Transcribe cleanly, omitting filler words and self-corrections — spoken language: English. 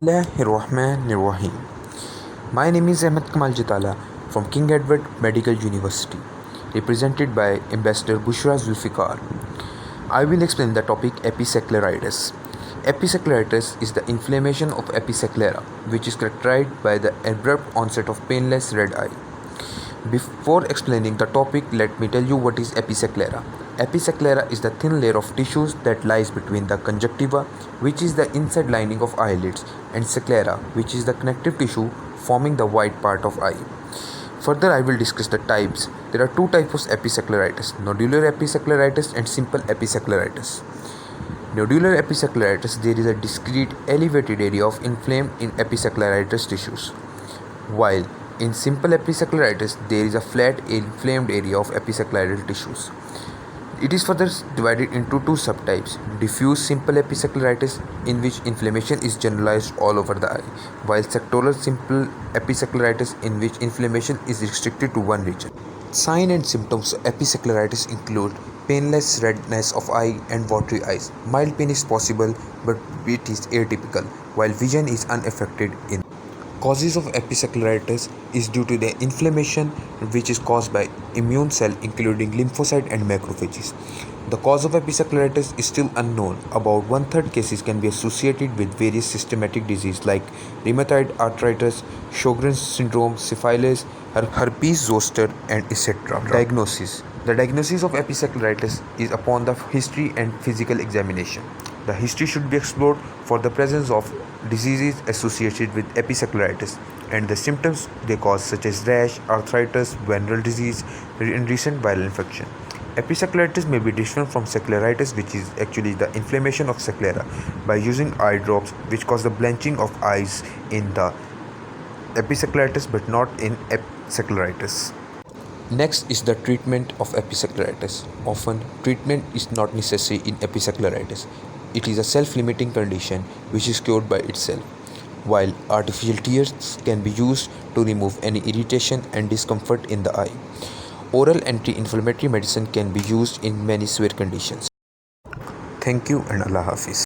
Bismillahirrahmanirrahim. My name is Ahmed Kamal Jitala from King Edward Medical University, represented by Ambassador Bushra Zulfikar. I will explain the topic episcleritis. Episcleritis is the inflammation of episclera, which is characterized by the abrupt onset of painless red eye. Before explaining the topic, let me tell you what is episclera. Episclera is the thin layer of tissues that lies between the conjunctiva, which is the inside lining of eyelids, and sclera, which is the connective tissue forming the white part of eye. Further, I will discuss the types. There are two types of episcleritis: nodular episcleritis and simple episcleritis. Nodular episcleritis, there is a discrete elevated area of inflamed in episcleritis tissues, while in simple episcleritis there is a flat inflamed area of episcleral tissues. It is further divided into two subtypes: diffuse simple episcleritis, in which inflammation is generalized all over the eye, while sectoral simple episcleritis, in which inflammation is restricted to one region. Signs and symptoms of episcleritis include painless redness of eye and watery eyes. Mild pain is possible, but it is atypical, while vision is unaffected. In causes of episcleritis is due to the inflammation, which is caused by immune cell including lymphocyte and macrophages. The cause of episcleritis is still unknown. About one-third cases can be associated with various systematic diseases like rheumatoid arthritis, Sjogren's syndrome, syphilis, herpes zoster, and etc. Diagnosis. The diagnosis of episcleritis is upon the history and physical examination. The history should be explored for the presence of diseases associated with episcleritis and the symptoms they cause, such as rash, arthritis, venereal disease, and recent viral infection. Episcleritis may be different from scleritis, which is actually the inflammation of sclera, by using eye drops which cause the blanching of eyes in the episcleritis but not in scleritis. Next is the treatment of episcleritis. Often, treatment is not necessary in episcleritis. It is a self-limiting condition which is cured by itself, while artificial tears can be used to remove any irritation and discomfort in the eye. Oral anti-inflammatory medicine can be used in many severe conditions. Thank you and Allah Hafiz.